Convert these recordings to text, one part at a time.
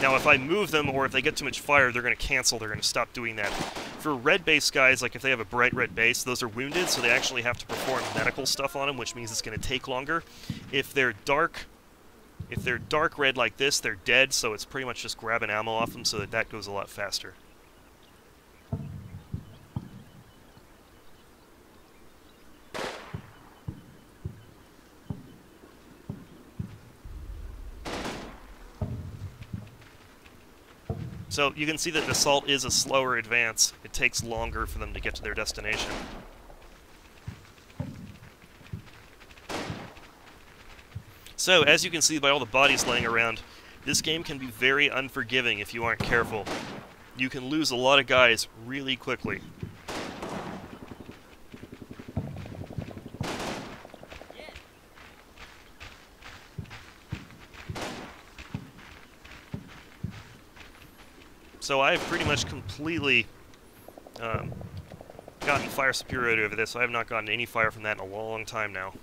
Now, if I move them or if they get too much fire, they're going to cancel. They're going to stop doing that. For red base guys, like if they have a bright red base, those are wounded, so they actually have to perform medical stuff on them, which means it's going to take longer. If they're dark red like this, they're dead, so it's pretty much just grabbing ammo off them, so that goes a lot faster. So you can see that assault is a slower advance. It takes longer for them to get to their destination. So, as you can see by all the bodies laying around, this game can be very unforgiving if you aren't careful. You can lose a lot of guys really quickly. So I've pretty much completely gotten fire superiority over this. I have not gotten any fire from that in a long time now.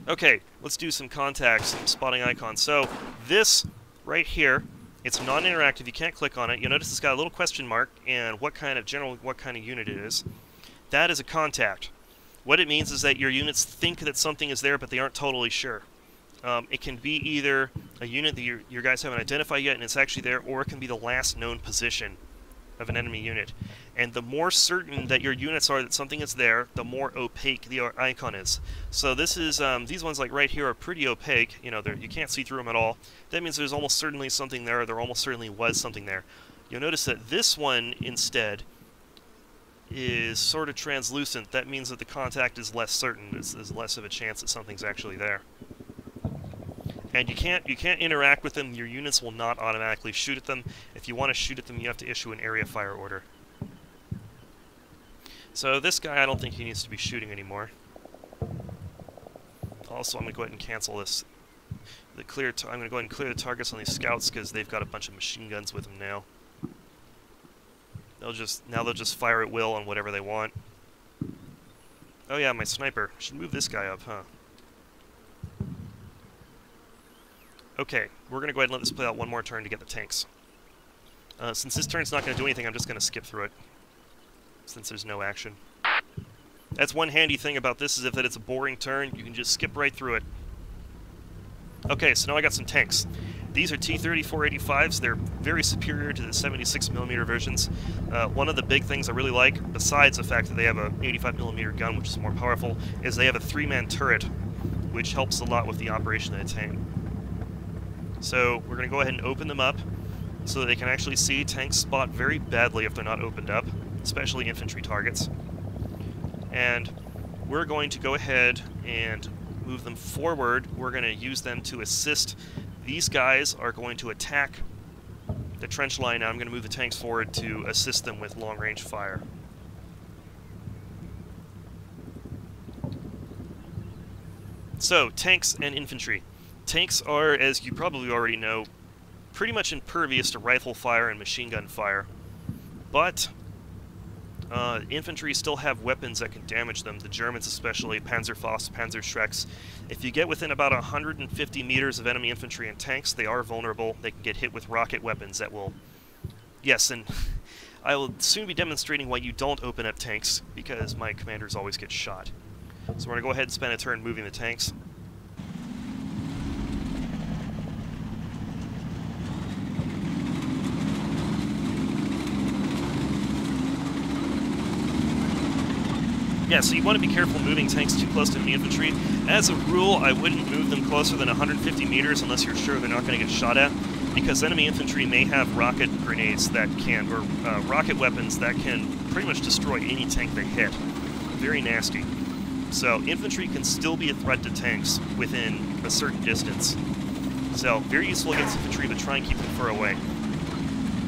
Okay, let's do some contacts, some spotting icons. So this right here, it's non-interactive. You can't click on it. You'll notice it's got a little question mark and what kind of unit it is. That is a contact. What it means is that your units think that something is there, but they aren't totally sure. It can be either a unit that your guys haven't identified yet and it's actually there, or it can be the last known position of an enemy unit. And the more certain that your units are that something is there, the more opaque the icon is. So this is these ones like right here are pretty opaque. You know, you can't see through them at all. That means there's almost certainly something there. There almost certainly was something there. You'll notice that this one instead is sort of translucent. That means that the contact is less certain. There's less of a chance that something's actually there. And you can't interact with them. Your units will not automatically shoot at them. If you want to shoot at them, you have to issue an area fire order. So this guy, I don't think he needs to be shooting anymore. Also, I'm going to go ahead and cancel this. I'm going to go ahead and clear the targets on these scouts because they've got a bunch of machine guns with them now. They'll just fire at will on whatever they want. Oh yeah, my sniper. I should move this guy up, huh? Okay, we're going to go ahead and let this play out one more turn to get the tanks. Since this turn's not going to do anything, I'm just going to skip through it, since there's no action. That's one handy thing about this, is if it's a boring turn, you can just skip right through it. Okay, so now I got some tanks. These are T-34-85s. They're very superior to the 76mm versions. One of the big things I really like, besides the fact that they have a 85mm gun, which is more powerful, is they have a 3-man turret, which helps a lot with the operation of the tank. So we're going to go ahead and open them up so that they can actually see. Tanks spot very badly if they're not opened up, especially infantry targets. And we're going to go ahead and move them forward. We're going to use them to assist. These guys are going to attack the trench line. Now I'm going to move the tanks forward to assist them with long-range fire. So, tanks and infantry. Tanks are, as you probably already know, pretty much impervious to rifle fire and machine gun fire. But infantry still have weapons that can damage them, the Germans especially, Panzerfaust, Panzerschrecks. If you get within about 150 meters of enemy infantry and tanks, they are vulnerable. They can get hit with rocket weapons that will... Yes, and I will soon be demonstrating why you don't open up tanks, because my commanders always get shot. So we're going to go ahead and spend a turn moving the tanks. Yeah, so you want to be careful moving tanks too close to enemy infantry. As a rule, I wouldn't move them closer than 150 meters unless you're sure they're not going to get shot at, because enemy infantry may have rocket grenades that can, or rocket weapons that can pretty much destroy any tank they hit. Very nasty. So infantry can still be a threat to tanks within a certain distance. So very useful against infantry, but try and keep them far away.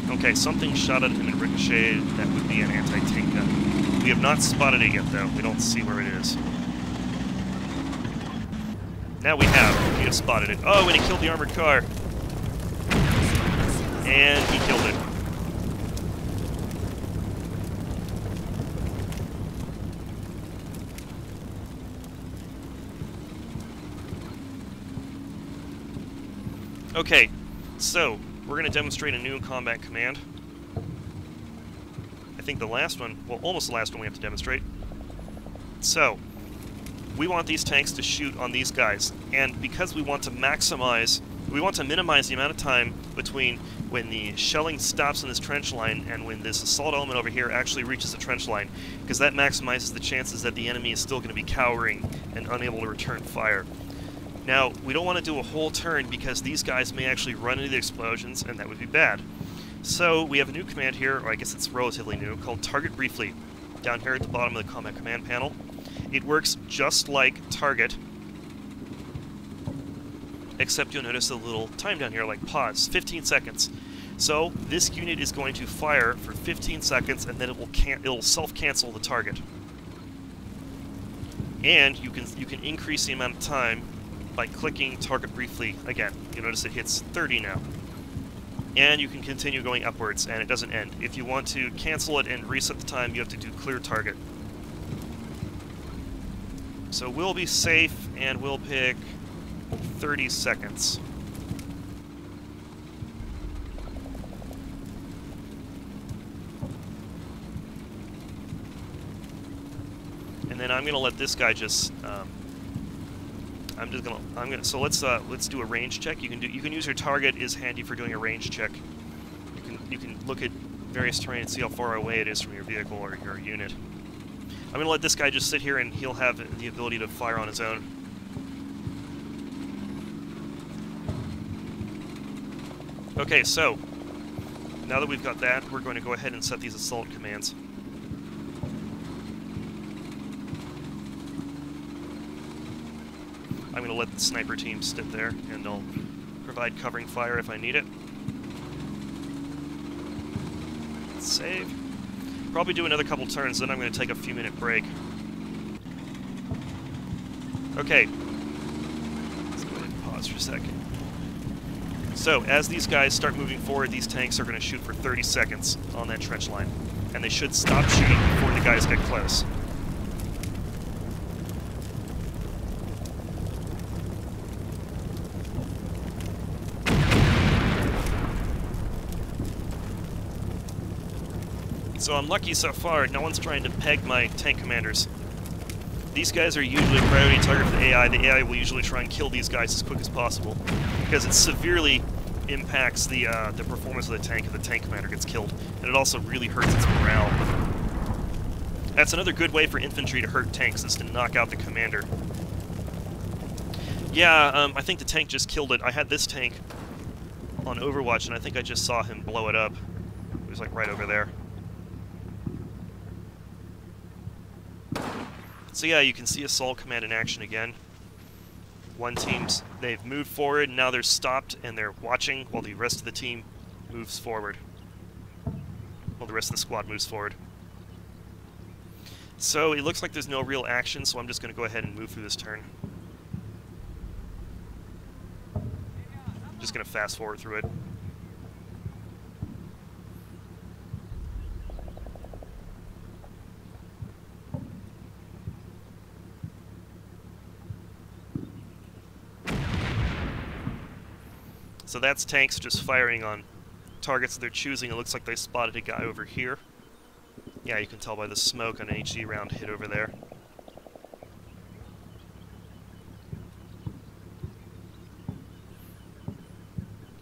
Okay, something shot at him and ricocheted. That would be an anti-tank gun. We have not spotted it yet, though. We don't see where it is. Now we have. We have spotted it. Oh, and he killed the armored car. And he killed it. Okay, so we're going to demonstrate a new combat command. I think the last one, well, almost the last one we have to demonstrate. So, we want these tanks to shoot on these guys, and because we want to minimize the amount of time between when the shelling stops in this trench line and when this assault element over here actually reaches the trench line, because that maximizes the chances that the enemy is still going to be cowering and unable to return fire. Now, we don't want to do a whole turn because these guys may actually run into the explosions, and that would be bad. So, we have a new command here, or I guess it's relatively new, called Target Briefly, down here at the bottom of the Combat Command panel. It works just like Target, except you'll notice a little time down here, like pause, 15 seconds. So, this unit is going to fire for 15 seconds, and then it'll self-cancel the target. And you can increase the amount of time by clicking Target Briefly again. You'll notice it hits 30 now. And you can continue going upwards, and it doesn't end. If you want to cancel it and reset the time, you have to do Clear Target. So we'll be safe, and we'll pick 30 seconds. And then I'm gonna let this guy just. So let's do a range check. You can use your target is handy for doing a range check. You can look at various terrain and see how far away it is from your vehicle or your unit. I'm gonna let this guy just sit here and he'll have the ability to fire on his own. Okay, so now that we've got that, we're going to go ahead and set these assault commands. I'm going to let the sniper team sit there, and they'll provide covering fire if I need it. Save. Probably do another couple turns, then I'm going to take a few-minute break. Okay. Let's go ahead and pause for a second. So, as these guys start moving forward, these tanks are going to shoot for 30 seconds on that trench line. And they should stop shooting before the guys get close. So I'm lucky so far, no one's trying to peg my tank commanders. These guys are usually a priority target for the AI. The AI will usually try and kill these guys as quick as possible, because it severely impacts the performance of the tank if the tank commander gets killed, and it also really hurts its morale. That's another good way for infantry to hurt tanks, is to knock out the commander. Yeah, I think the tank just killed it. I had this tank on Overwatch, and I think I just saw him blow it up. It was like right over there. So yeah, you can see Assault Command in action again. One team's, they've moved forward, and now they're stopped, and they're watching while the rest of the team moves forward. While the rest of the squad moves forward. So it looks like there's no real action, so I'm just going to go ahead and move through this turn. Just going to fast forward through it. So that's tanks just firing on targets that they're choosing. It looks like they spotted a guy over here. Yeah, you can tell by the smoke on an HE round hit over there.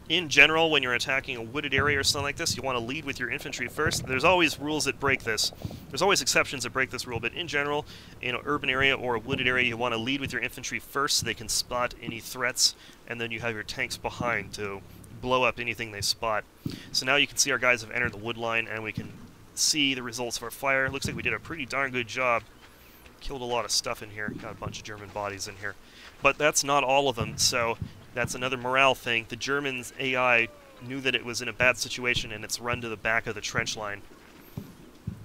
In general, when you're attacking a wooded area or something like this, you want to lead with your infantry first. There's always rules that break this. There's always exceptions that break this rule, but in general, in an urban area or a wooded area, you want to lead with your infantry first so they can spot any threats, and then you have your tanks behind to blow up anything they spot. So now you can see our guys have entered the wood line, and we can see the results of our fire. Looks like we did a pretty darn good job. Killed a lot of stuff in here. Got a bunch of German bodies in here. But that's not all of them, so that's another morale thing. The Germans' AI knew that it was in a bad situation, and it's run to the back of the trench line.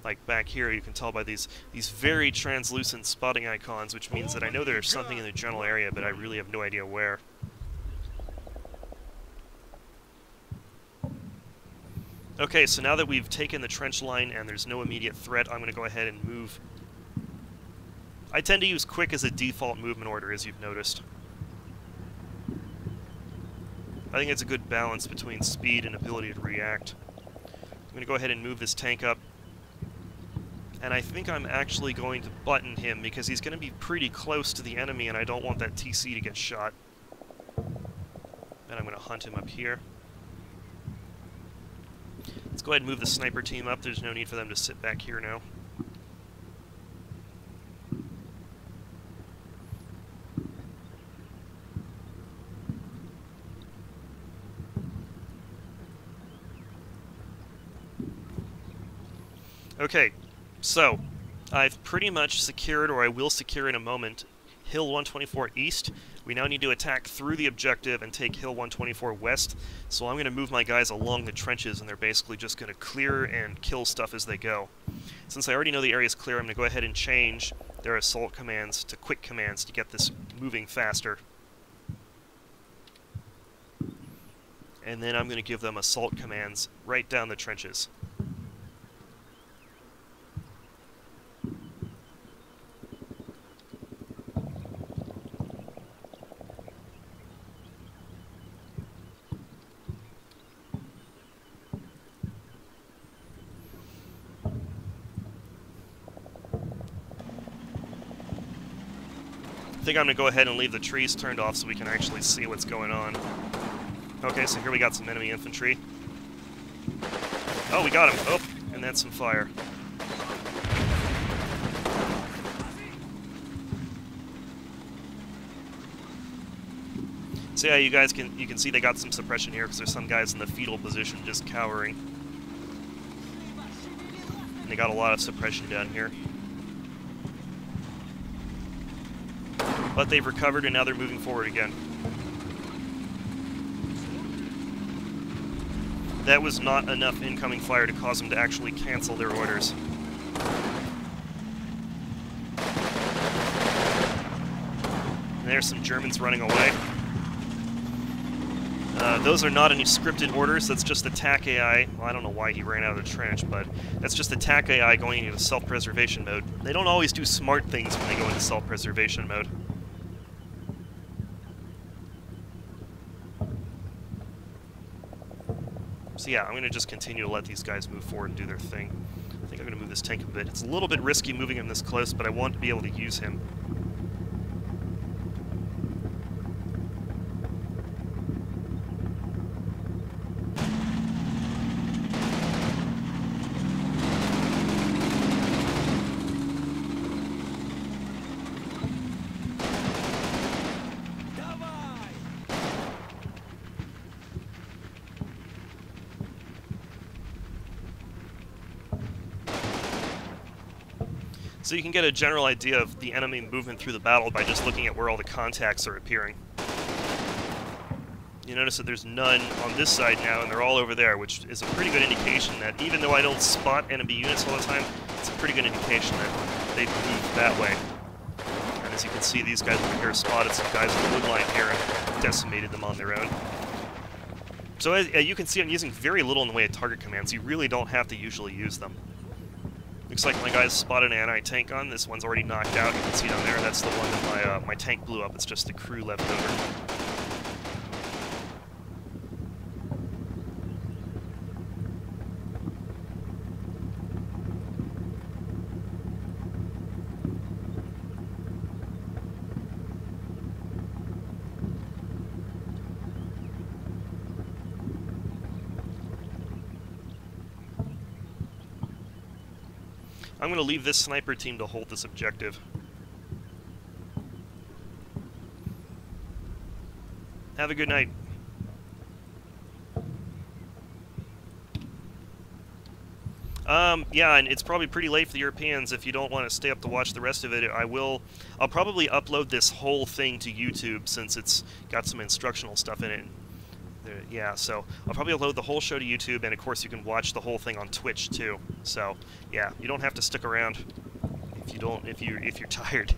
Like back here, you can tell by these very translucent spotting icons, which means that I know there's something in the general area, but I really have no idea where. Okay, so now that we've taken the trench line and there's no immediate threat, I'm going to go ahead and move. I tend to use quick as a default movement order, as you've noticed. I think it's a good balance between speed and ability to react. I'm going to go ahead and move this tank up. And I think I'm actually going to button him because he's going to be pretty close to the enemy and I don't want that TC to get shot. And I'm going to hunt him up here. Let's go ahead and move the sniper team up. There's no need for them to sit back here now. Okay, so I've pretty much secured, or I will secure in a moment, Hill 124 East. We now need to attack through the objective and take Hill 124 West. So I'm going to move my guys along the trenches, and they're basically just going to clear and kill stuff as they go. Since I already know the area is clear, I'm going to go ahead and change their assault commands to quick commands to get this moving faster. And then I'm going to give them assault commands right down the trenches. I think I'm going to go ahead and leave the trees turned off so we can actually see what's going on. Okay, so here we got some enemy infantry. Oh, we got him. Oh, and that's some fire. So yeah, you can see they got some suppression here because there's some guys in the fetal position just cowering. And they got a lot of suppression down here. But they've recovered and now they're moving forward again. That was not enough incoming fire to cause them to actually cancel their orders. And there's some Germans running away. Those are not any scripted orders, that's just attack AI. Well, I don't know why he ran out of the trench, but that's just attack AI going into self-preservation mode. They don't always do smart things when they go into self-preservation mode. So yeah, I'm going to just continue to let these guys move forward and do their thing. I think I'm going to move this tank a bit. It's a little bit risky moving him this close, but I want to be able to use him. So you can get a general idea of the enemy movement through the battle by just looking at where all the contacts are appearing. You notice that there's none on this side now, and they're all over there, which is a pretty good indication that even though I don't spot enemy units all the time, it's a pretty good indication that they've moved that way. And as you can see, these guys over here spotted some guys in the wood line here and decimated them on their own. So as you can see, I'm using very little in the way of target commands. You really don't have to usually use them. Looks like my guys spotted an anti-tank gun. This one's already knocked out. You can see down there. That's the one that my tank blew up. It's just the crew left over. I'm going to leave this sniper team to hold this objective. Have a good night. Yeah, and it's probably pretty late for the Europeans. If you don't want to stay up to watch the rest of it, I'll probably upload this whole thing to YouTube since it's got some instructional stuff in it. Yeah, so I'll probably upload the whole show to YouTube, and of course you can watch the whole thing on Twitch too. So yeah, you don't have to stick around if you're tired.